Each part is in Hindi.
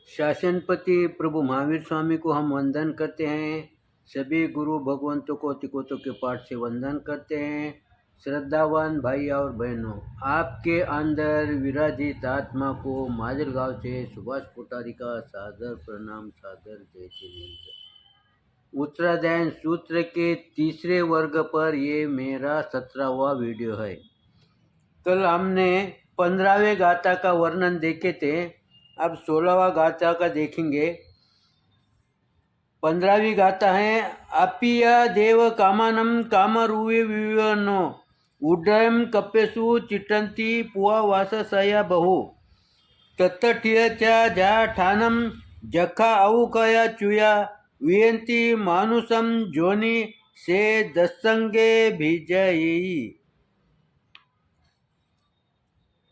शासनपति प्रभु महावीर स्वामी को हम वंदन करते हैं। सभी गुरु भगवंतों को तिकोतों के पाठ से वंदन करते हैं। श्रद्धावान भाई और बहनों, आपके अंदर विराजित आत्मा को माजलगांव से सुभाष कोठारी का सादर प्रणाम, सादर जय श्री। उत्तराधायन सूत्र के तीसरे वर्ग पर ये मेरा 17वां वीडियो है। कल हमने 15वें गाथा का वर्णन देखे थे, अब 16वां गाथा का देखेंगे। 15वीं गाथा है अपिया देव कामानम कामरुवे विवनो उड्डयम कप्पेसु चिटंती पुआ वाससया बहु तत्तठियच्या जा ठानम जखा अवुकया चुया वियंती मानुसम जोनी से दसंगे भिजयी।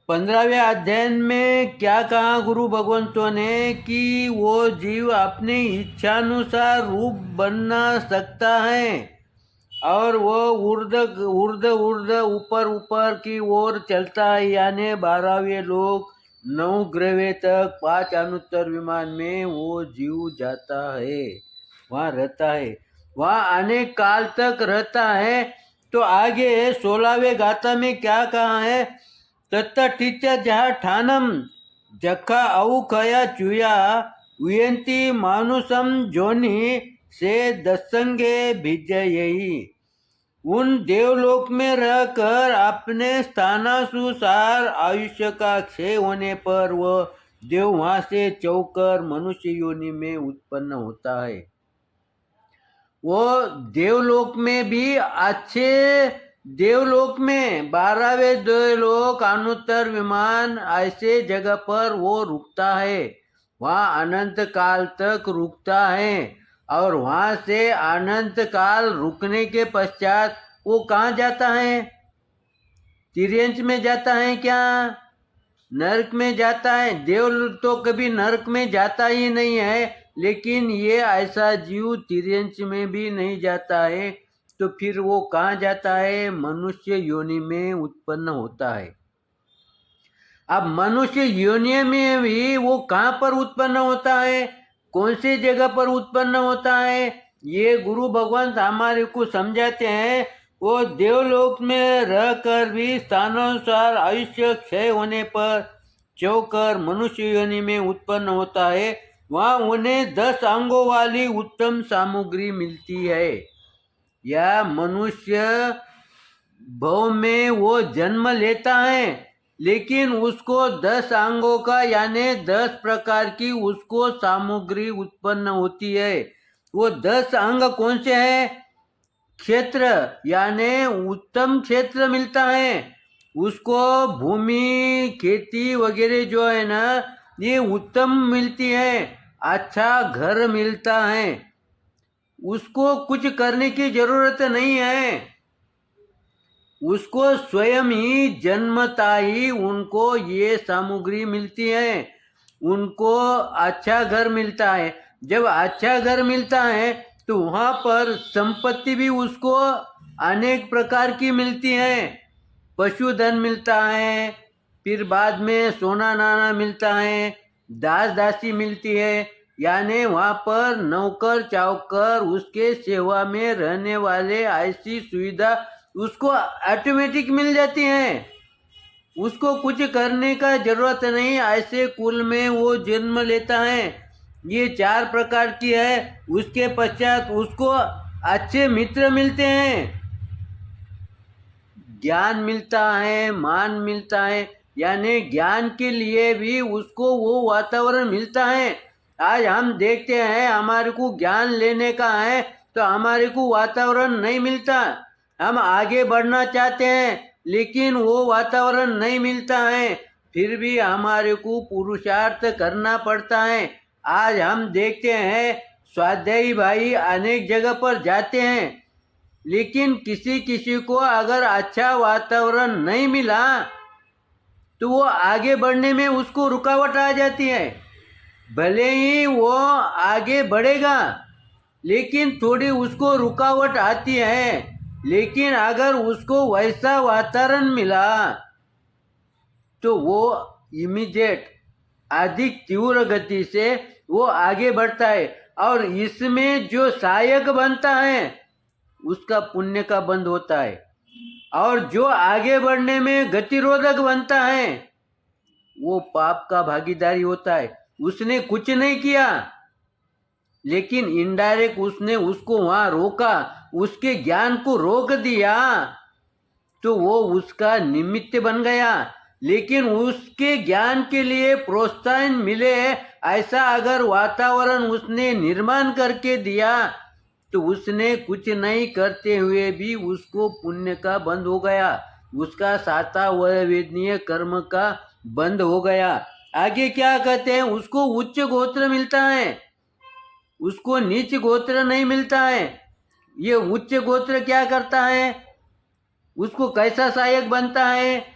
15वें अध्ययन में क्या कहा गुरु भगवंतों ने कि वो जीव अपने इच्छानुसार रूप बनना सकता है और वो उर्द ऊपर ऊपर की ओर चलता है, यानी 12वें लोक 9 ग्रह तक 5 अनुत्तर विमान में वो जीव जाता है, वहाँ रहता है, वहाँ अनेक काल तक रहता है। तो आगे 16वें गाथा में क्या कहा है, तत्तठित्य जहा ठानम जखा अवुकया चुया वियंती मानुसम जोनी से दसंगे भिजयी। उन देवलोक में रहकर अपने स्थानानुसार आयुष्य का क्षय होने पर वह देव वहां से चौकर मनुष्य योनि में उत्पन्न होता है। वो देवलोक में भी अच्छे देवलोक में 12वें देवलोक अनुत्तर विमान ऐसे जगह पर वो रुकता है, वहाँ अनंत काल तक रुकता है और वहाँ से अनंत काल रुकने के पश्चात वो कहाँ जाता है? तिर्यंच में जाता है क्या? नरक में जाता है? देव तो कभी नरक में जाता ही नहीं है, लेकिन ये ऐसा जीव तिर्यंच में भी नहीं जाता है, तो फिर वो कहाँ जाता है? मनुष्य योनि में उत्पन्न होता है। अब मनुष्य योनि में भी वो कहाँ पर उत्पन्न होता है, कौन सी जगह पर उत्पन्न होता है, ये गुरु भगवंत हमारे को समझाते हैं। वो देवलोक में रहकर भी स्थानानुसार आयुष्य क्षय होने पर चौकर मनुष्य योनि में उत्पन्न होता है, वहाँ उन्हें 10 अंगों वाली उत्तम सामग्री मिलती है। या मनुष्य भव में वो जन्म लेता है, लेकिन उसको 10 अंगों का यानी 10 प्रकार की उसको सामग्री उत्पन्न होती है। वो 10 अंग कौन से हैं? क्षेत्र, यानी उत्तम क्षेत्र मिलता है उसको, भूमि खेती वगैरह जो है ना, ये उत्तम मिलती है। अच्छा घर मिलता है, उसको कुछ करने की जरूरत नहीं है, उसको स्वयं ही जन्मता ही उनको ये सामग्री मिलती है। उनको अच्छा घर मिलता है, जब अच्छा घर मिलता है तो वहाँ पर संपत्ति भी उसको अनेक प्रकार की मिलती है। पशुधन मिलता है, फिर बाद में सोना नाना मिलता है, दास दासी मिलती है, यानी वहाँ पर नौकर चाकर उसके सेवा में रहने वाले ऐसी सुविधा उसको ऑटोमेटिक मिल जाती है, उसको कुछ करने का जरूरत नहीं। ऐसे कुल में वो जन्म लेता है। ये 4 प्रकार की है। उसके पश्चात उसको अच्छे मित्र मिलते हैं, ज्ञान मिलता है, मान मिलता है, यानी ज्ञान के लिए भी उसको वो वातावरण मिलता है। आज हम देखते हैं हमारे को ज्ञान लेने का है तो हमारे को वातावरण नहीं मिलता, हम आगे बढ़ना चाहते हैं लेकिन वो वातावरण नहीं मिलता है, फिर भी हमारे को पुरुषार्थ करना पड़ता है। आज हम देखते हैं स्वाध्यायी भाई अनेक जगह पर जाते हैं, लेकिन किसी किसी को अगर अच्छा वातावरण नहीं मिला तो वो आगे बढ़ने में उसको रुकावट आ जाती है। भले ही वो आगे बढ़ेगा लेकिन थोड़ी उसको रुकावट आती है, लेकिन अगर उसको वैसा वातावरण मिला तो वो इमीडिएट अधिक तीव्र गति से वो आगे बढ़ता है, और इसमें जो सहायक बनता है उसका पुण्य का बंध होता है, और जो आगे बढ़ने में गतिरोधक बनता है वो पाप का भागीदारी होता है। उसने कुछ नहीं किया, लेकिन इनडायरेक्ट उसने उसको वहां रोका, उसके ज्ञान को रोक दिया, तो वो उसका निमित्त बन गया। लेकिन उसके ज्ञान के लिए प्रोत्साहन मिले ऐसा अगर वातावरण उसने निर्माण करके दिया, तो उसने कुछ नहीं करते हुए भी उसको पुण्य का बंध हो गया, उसका साता वेदनीय कर्म का बंद हो गया। आगे क्या कहते हैं, उसको उच्च गोत्र मिलता है, उसको नीच गोत्र नहीं मिलता है। ये उच्च गोत्र क्या करता है, उसको कैसा सहायक बनता है?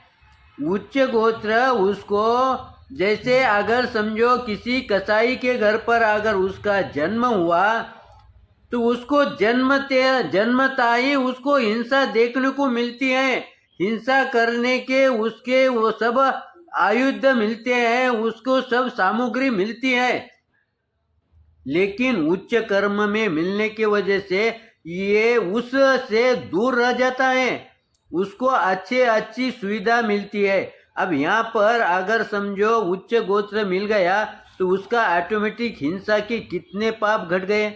उच्च गोत्र उसको, जैसे अगर समझो किसी कसाई के घर पर अगर उसका जन्म हुआ, तो उसको जन्मता ही उसको हिंसा देखने को मिलती है, हिंसा करने के उसके वो सब आयुध मिलते हैं, उसको सब सामग्री मिलती है। लेकिन उच्च कर्म में मिलने की वजह से ये उससे दूर रह जाता है, उसको अच्छी सुविधा मिलती है। अब यहाँ पर अगर समझो उच्च गोत्र मिल गया, तो उसका ऑटोमेटिक हिंसा के कितने पाप घट गए।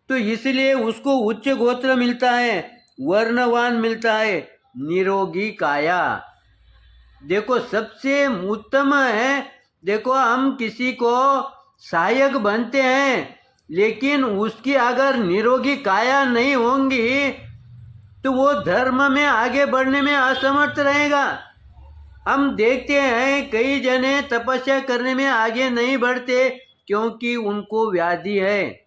तो इसलिए उसको उच्च गोत्र मिलता है, वर्णवान मिलता है, निरोगी काया। देखो सबसे उत्तम है, देखो हम किसी को सहायक बनते हैं, लेकिन उसकी अगर निरोगी काया नहीं होंगी तो वो धर्म में आगे बढ़ने में असमर्थ रहेगा। हम देखते हैं कई जने तपस्या करने में आगे नहीं बढ़ते, क्योंकि उनको व्याधि है।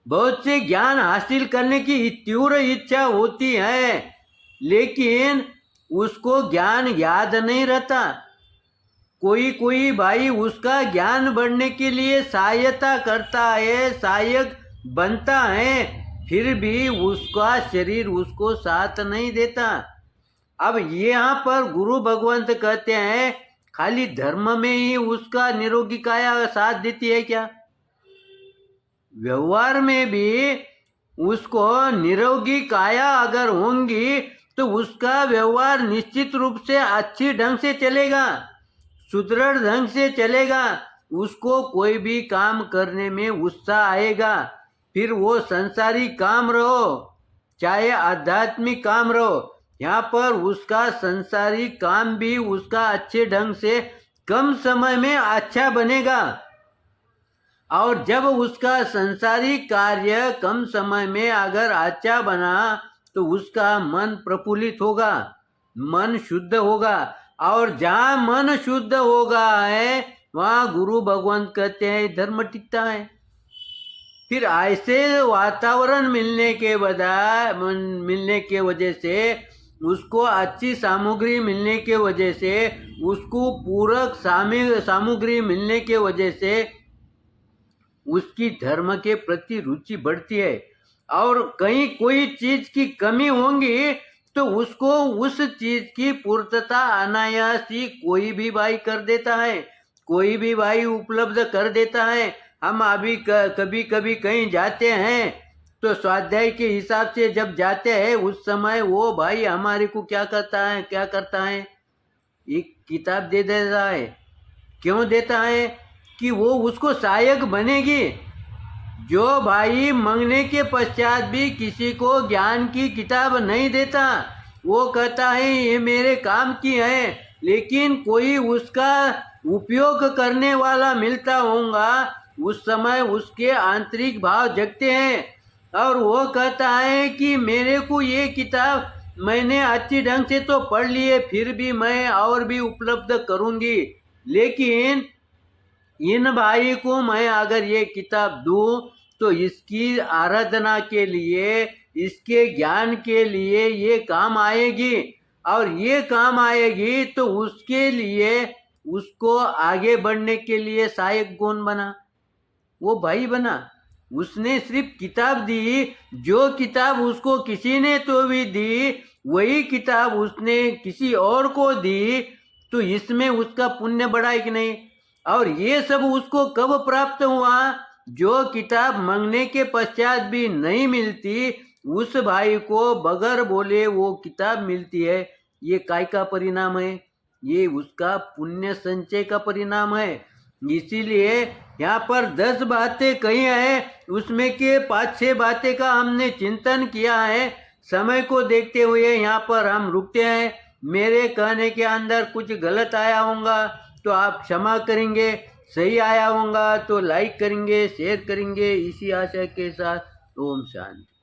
बहुत से ज्ञान हासिल करने की तीव्र इच्छा होती है, लेकिन उसको ज्ञान याद नहीं रहता। कोई भाई उसका ज्ञान बढ़ने के लिए सहायता करता है, सहायक बनता है, फिर भी उसका शरीर उसको साथ नहीं देता। अब यहाँ पर गुरु भगवंत कहते हैं खाली धर्म में ही उसका निरोगी काया साथ देती है क्या? व्यवहार में भी उसको निरोगी काया अगर होंगी तो उसका व्यवहार निश्चित रूप से अच्छी ढंग से चलेगा, सुदृढ़ ढंग से चलेगा, उसको कोई भी काम करने में उत्साह आएगा। फिर वो संसारी काम रहो चाहे आध्यात्मिक काम रहो, यहाँ पर उसका संसारी काम भी उसका अच्छे ढंग से कम समय में अच्छा बनेगा, और जब उसका संसारी कार्य कम समय में अगर अच्छा बना तो उसका मन प्रफुल्लित होगा, मन शुद्ध होगा, और जहाँ मन शुद्ध होगा है वहाँ गुरु भगवंत कहते हैं धर्म टिकता है। फिर ऐसे वातावरण मिलने के वजह से उसको अच्छी सामग्री मिलने के वजह से, उसको पूरक सामग्री मिलने के वजह से उसकी धर्म के प्रति रुचि बढ़ती है। और कहीं कोई चीज की कमी होंगी तो उसको उस चीज की पूर्तता अनायास ही कोई भी भाई कर देता है, कोई भी भाई उपलब्ध कर देता है। हम अभी कभी कभी कहीं जाते हैं तो स्वाध्याय के हिसाब से जब जाते हैं उस समय वो भाई हमारे को क्या करता है, एक किताब दे देता है। क्यों देता है? कि वो उसको सहायक बनेगी। जो भाई मांगने के पश्चात भी किसी को ज्ञान की किताब नहीं देता, वो कहता है ये मेरे काम की है, लेकिन कोई उसका उपयोग करने वाला मिलता होगा, उस समय उसके आंतरिक भाव जगते हैं, और वो कहता है कि मेरे को ये किताब मैंने अच्छी ढंग से तो पढ़ ली है, फिर भी मैं और भी उपलब्ध करूँगी, लेकिन इन भाई को मैं अगर ये किताब दूं तो इसकी आराधना के लिए, इसके ज्ञान के लिए ये काम आएगी, और ये काम आएगी तो उसके लिए उसको आगे बढ़ने के लिए सहायक कौन बना? वो भाई बना। उसने सिर्फ किताब दी, जो किताब उसको किसी ने तो भी दी, वही किताब उसने किसी और को दी, तो इसमें उसका पुण्य बढ़ा है कि नहीं। और ये सब उसको कब प्राप्त हुआ, जो किताब मांगने के पश्चात भी नहीं मिलती, उस भाई को बगैर बोले वो किताब मिलती है। ये काय का परिणाम है, ये उसका पुण्य संचय का परिणाम है। इसीलिए यहाँ पर 10 बातें कही है, उसमें के 5-6 बातें का हमने चिंतन किया है। समय को देखते हुए यहाँ पर हम रुकते हैं। मेरे कहने के अंदर कुछ गलत आया होगा तो आप क्षमा करेंगे, सही आया होगा तो लाइक करेंगे, शेयर करेंगे। इसी आशा के साथ ओम शांति।